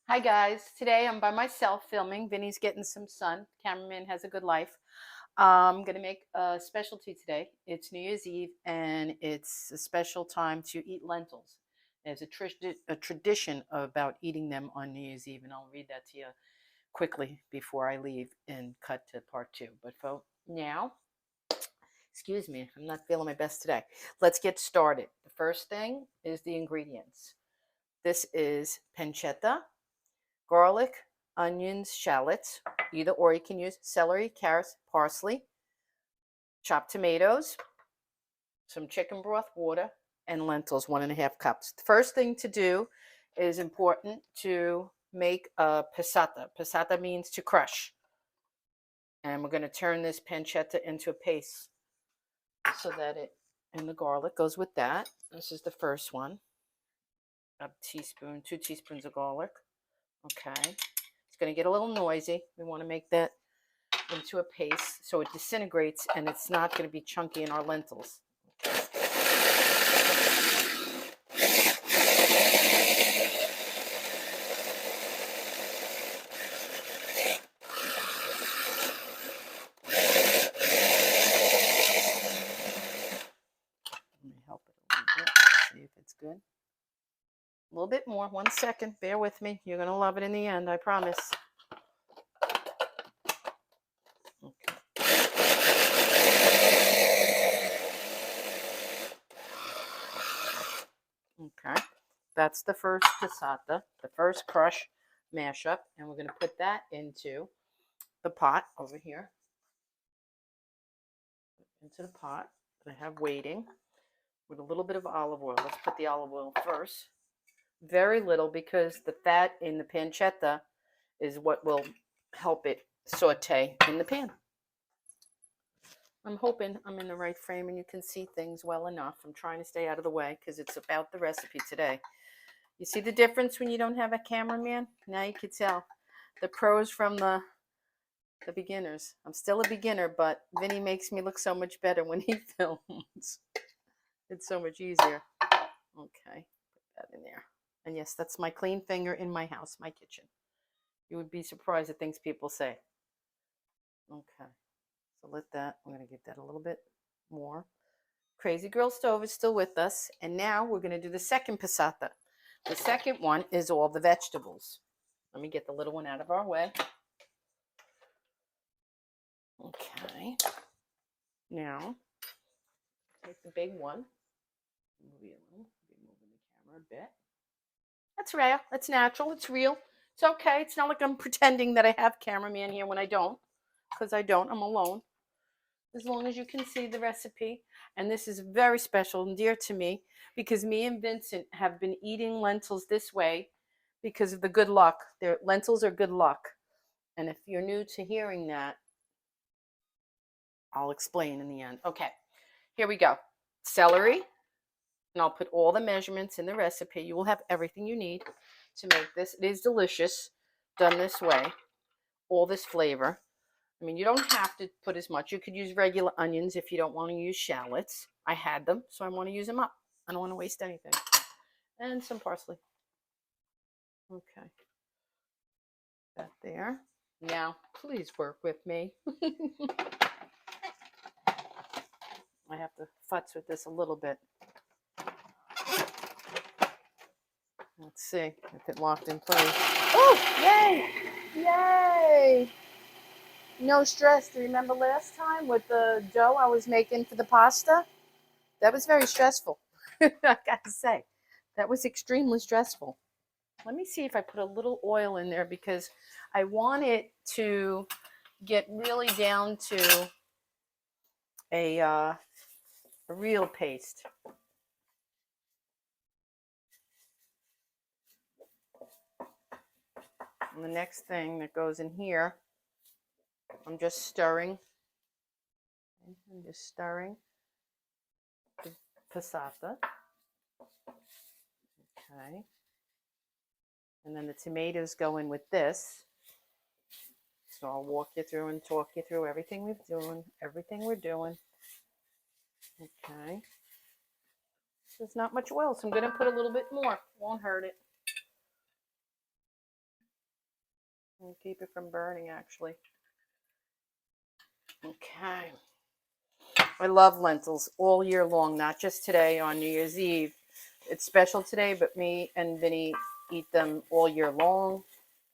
Hi guys, today I'm by myself filming. Vinny's getting some sun. Cameraman has a good life. I'm gonna make a specialty today. It's New Year's Eve and it's a special time to eat lentils. There's a tradition about eating them on New Year's Eve, and I'll read that to you quickly before I leave and cut to part two. But for now, excuse me, I'm not feeling my best today. Let's get started. The first thing is the ingredients. This is pancetta, garlic, onions, shallots, either or. You can use celery, carrots, parsley, chopped tomatoes, some chicken broth, water, and lentils, 1.5 cups. The first thing to do is important to make a passata. Passata means to crush. And we're going to turn this pancetta into a paste so that and the garlic goes with that. This is the first one. A teaspoon, 2 teaspoons of garlic. Okay. It's going to get a little noisy. We want to make that into a paste so it disintegrates and it's not going to be chunky in our lentils. Let me help it a little bit, see if it's good. A little bit more, 1 second, bear with me. You're going to love it in the end, I promise. Okay. Okay, that's the first passata, the first crush mashup, and we're going to put that into the pot over here. Into the pot that I have waiting with a little bit of olive oil. Let's put the olive oil first. Very little, because the fat in the pancetta is what will help it saute in the pan. I'm hoping I'm in the right frame and you can see things well enough. I'm trying to stay out of the way because it's about the recipe today. You see the difference when you don't have a cameraman? Now you can tell the pros from the beginners. I'm still a beginner, but Vinny makes me look so much better when he films. It's so much easier. Okay, put that in there. And yes, that's my clean finger in my house, my kitchen. You would be surprised at things people say. Okay, so let that, I'm going to give that a little bit more. Crazy Girl Stove is still with us. And now we're going to do the second passata. The second one is all the vegetables. Let me get the little one out of our way. Okay. Now, take the big one. Move moving the camera a bit. That's rare. That's natural. It's real. It's okay. It's not like I'm pretending that I have cameraman here when I don't, because I don't. I'm alone. As long as you can see the recipe. And this is very special and dear to me because me and Vincent have been eating lentils this way because of the good luck. Lentils are good luck. And if you're new to hearing that, I'll explain in the end. Okay, here we go. Celery, and I'll put all the measurements in the recipe. You will have everything you need to make this. It is delicious done this way. All this flavor. I mean, you don't have to put as much. You could use regular onions if you don't want to use shallots. I had them, so I want to use them up. I don't want to waste anything. And some parsley. Okay. That there. Now, please work with me. I have to futz with this a little bit. Let's see if it locked in place. Oh, yay! Yay! No stress. Do you remember last time with the dough I was making for the pasta? That was very stressful. I got to say, that was extremely stressful. Let me see if I put a little oil in there because I want it to get really down to a real paste. And the next thing that goes in here, I'm just stirring. I'm just stirring the passata. Okay. And then the tomatoes go in with this. So I'll walk you through and talk you through everything we're doing. Okay. There's not much oil, so I'm going to put a little bit more. Won't hurt it. It'll keep it from burning, actually. Okay. I love lentils all year long, not just today on New Year's Eve. It's special today, but me and Vinny eat them all year long.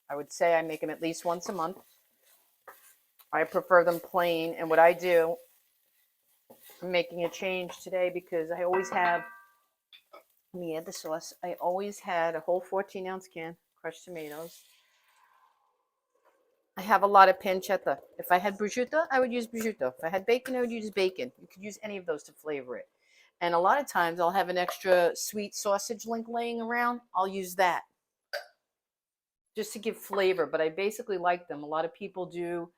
I would say I make them at least once a month. I prefer them plain, and what I do, I'm making a change today because I always have, let me add the sauce. I always had a whole 14-ounce can, crushed tomatoes. I have a lot of pancetta. If I had prosciutto, I would use prosciutto. If I had bacon, I would use bacon. You could use any of those to flavor it. And a lot of times I'll have an extra sweet sausage link laying around. I'll use that just to give flavor, but I basically like them. A lot of people do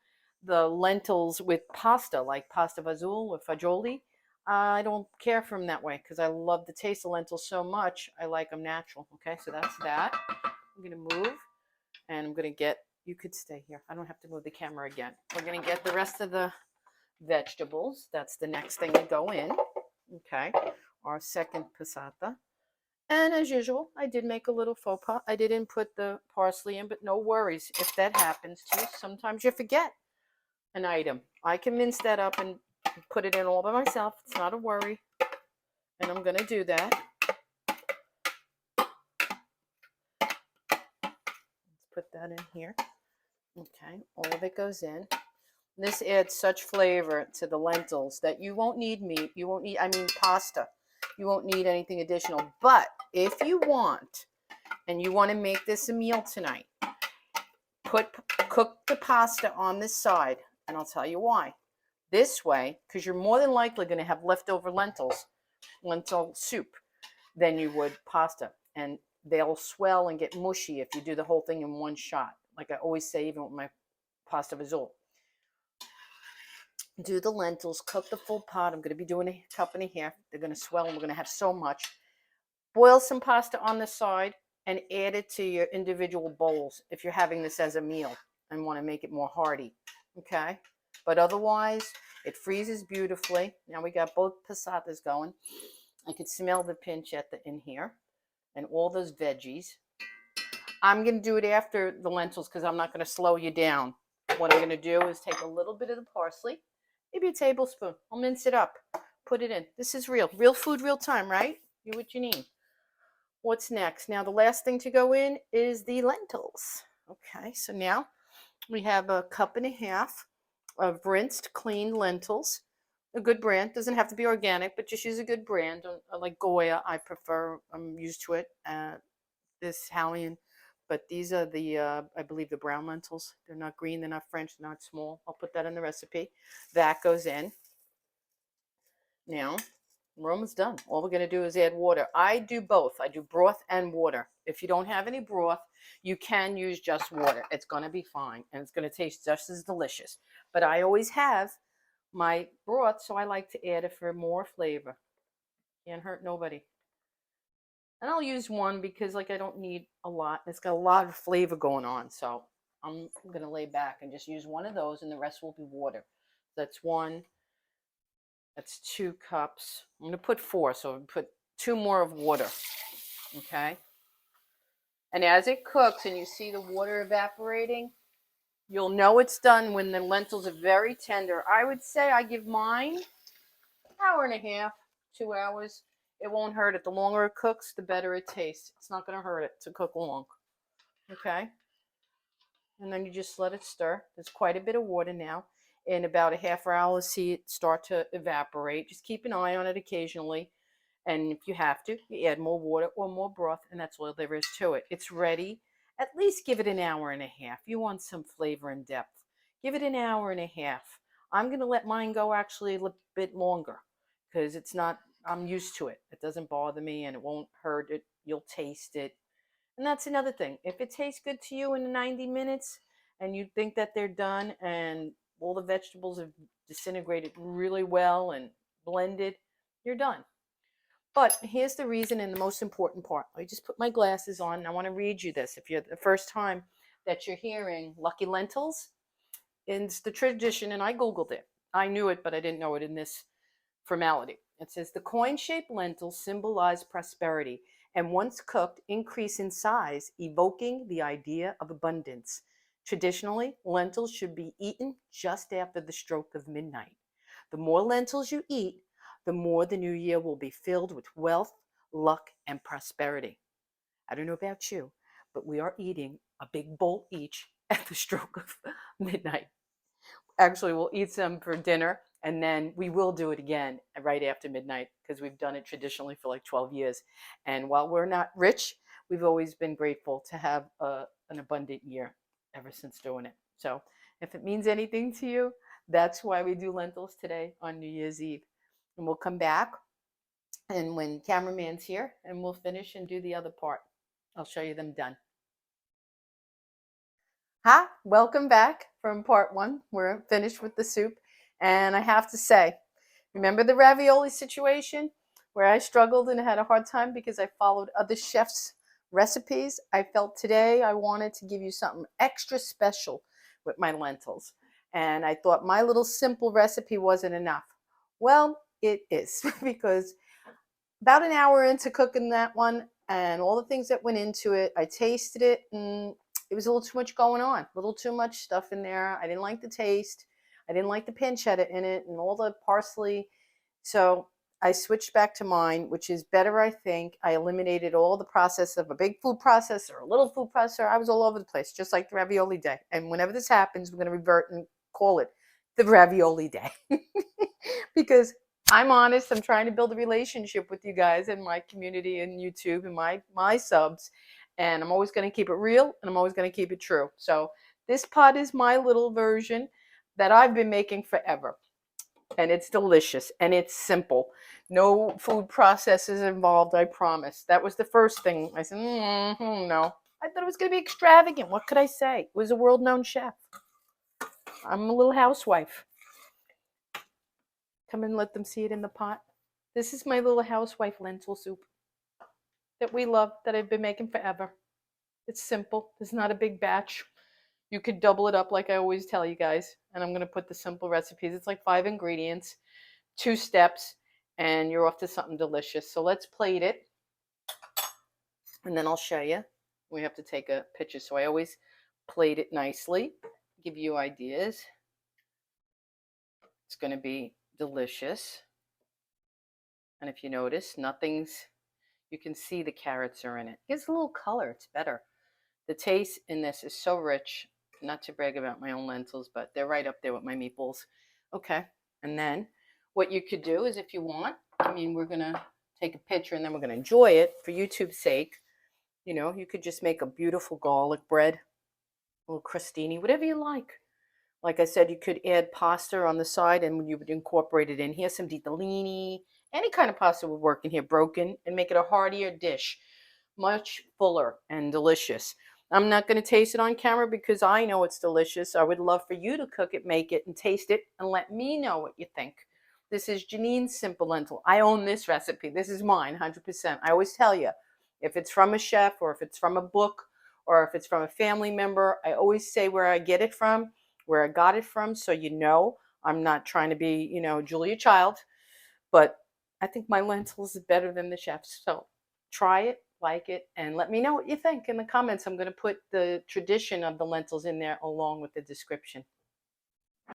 the lentils with pasta, like pasta fazool or fagioli. I don't care for them that way because I love the taste of lentils so much. I like them natural. Okay, so that's that. I'm going to move and I'm going to get, you could stay here. I don't have to move the camera again. We're going to get the rest of the vegetables. That's the next thing to go in. Okay, our second passata. And as usual, I did make a little faux pas. I didn't put the parsley in, but no worries if that happens to you. Sometimes you forget an item. I can mince that up and put it in all by myself. It's not a worry. And I'm going to do that. Let's put that in here. Okay, all of it goes in. This adds such flavor to the lentils that you won't need meat. You won't need, pasta. You won't need anything additional. But if you want, and you want to make this a meal tonight, cook the pasta on this side, and I'll tell you why. This way, because you're more than likely going to have leftover lentil soup, than you would pasta, and they'll swell and get mushy if you do the whole thing in one shot. Like I always say, even with my pasta fazool. Do the lentils, cook the full pot. I'm going to be doing a cup and a half. They're going to swell, and we're going to have so much. Boil some pasta on the side and add it to your individual bowls if you're having this as a meal and want to make it more hearty. Okay? But otherwise, it freezes beautifully. Now we got both passatas going. I could smell the pancetta in here and all those veggies. I'm going to do it after the lentils because I'm not going to slow you down. What I'm going to do is take a little bit of the parsley, maybe a tablespoon. I'll mince it up, put it in. This is real food, real time, right? You're what you need. What's next? Now the last thing to go in is the lentils. Okay, so now we have a cup and a half of rinsed, clean lentils. A good brand. Doesn't have to be organic, but just use a good brand. Like Goya, I prefer. I'm used to it. This Hallian. But these are the, I believe, the brown lentils. They're not green. They're not French. They're not small. I'll put that in the recipe. That goes in. Now, we're almost done. All we're going to do is add water. I do both. I do broth and water. If you don't have any broth, you can use just water. It's going to be fine, and it's going to taste just as delicious. But I always have my broth, so I like to add it for more flavor. Can't hurt nobody. And I'll use one because I don't need a lot. It's got a lot of flavor going on, so I'm going to lay back and just use one of those, and the rest will be water. That's one. That's 2 cups. I'm going to put 4, so put 2 more of water. Okay? And as it cooks and you see the water evaporating, you'll know it's done when the lentils are very tender. I would say I give mine an hour and a half, 2 hours. It won't hurt it. The longer it cooks, the better it tastes. It's not going to hurt it to cook long. Okay? And then you just let it stir. There's quite a bit of water now. In about a half hour, you'll see it start to evaporate. Just keep an eye on it occasionally. And if you have to, you add more water or more broth, and that's all there is to it. It's ready. At least give it an hour and a half. You want some flavor and depth. Give it an hour and a half. I'm going to let mine go actually a little bit longer because it's not, I'm used to it. It doesn't bother me and it won't hurt it. You'll taste it. And that's another thing. If it tastes good to you in 90 minutes and you think that they're done and all the vegetables have disintegrated really well and blended, you're done. But here's the reason and the most important part. I just put my glasses on and I want to read you this. If you're the first time that you're hearing Lucky Lentils, it's the tradition, and I Googled it. I knew it, but I didn't know it in this formality. It says the coin-shaped lentils symbolize prosperity and once cooked, increase in size, evoking the idea of abundance. Traditionally, lentils should be eaten just after the stroke of midnight. The more lentils you eat, the more the new year will be filled with wealth, luck, and prosperity. I don't know about you, but we are eating a big bowl each at the stroke of midnight. Actually, we'll eat some for dinner and then we will do it again right after midnight because we've done it traditionally for like 12 years. And while we're not rich, we've always been grateful to have an abundant year ever since doing it. So if it means anything to you, that's why we do lentils today on New Year's Eve. And we'll come back and when cameraman's here and we'll finish and do the other part. I'll show you them done. Hi, welcome back from part one. We're finished with the soup. And I have to say, remember the ravioli situation where I struggled and had a hard time because I followed other chefs' recipes? I felt today I wanted to give you something extra special with my lentils. And I thought my little simple recipe wasn't enough. Well, it is because about an hour into cooking that one and all the things that went into it, I tasted it and it was a little too much going on, a little too much stuff in there. I didn't like the taste. I didn't like the pancetta in it and all the parsley. So I switched back to mine, which is better, I think. I eliminated all the process of a big food processor, a little food processor. I was all over the place, just like the ravioli day. And whenever this happens, we're going to revert and call it the ravioli day. Because I'm honest, I'm trying to build a relationship with you guys in my community and YouTube and my subs. And I'm always going to keep it real and I'm always going to keep it true. So this pot is my little version that I've been making forever. And it's delicious and it's simple. No food processes involved, I promise. That was the first thing. I said, no. I thought it was going to be extravagant. What could I say? It was a world-known chef. I'm a little housewife. Come and let them see it in the pot. This is my little housewife lentil soup that we love, that I've been making forever. It's simple. It's not a big batch. You could double it up like I always tell you guys. And I'm going to put the simple recipes. It's like 5 ingredients, 2 steps, and you're off to something delicious. So let's plate it. And then I'll show you. We have to take a picture. So I always plate it nicely, give you ideas. It's going to be delicious. And if you notice, you can see the carrots are in it. It gives a little color. It's better. The taste in this is so rich. Not to brag about my own lentils, but they're right up there with my meatballs. Okay. And then what you could do is if you want, we're going to take a picture and then we're going to enjoy it for YouTube's sake. You could just make a beautiful garlic bread, a little crostini, whatever you like. Like I said, you could add pasta on the side and you would incorporate it in here. Some ditalini, any kind of pasta would work in here, broken, and make it a heartier dish. Much fuller and delicious. I'm not going to taste it on camera because I know it's delicious. I would love for you to cook it, make it, and taste it, and let me know what you think. This is Jeanine's Simple Lentil. I own this recipe. This is mine, 100%. I always tell you, if it's from a chef or if it's from a book or if it's from a family member, I always say where I get it from, where I got it from, so you know I'm not trying to be, Julia Child, but I think my lentils is better than the chef's. So try it, like it, and let me know what you think in the comments. I'm going to put the tradition of the lentils in there along with the description.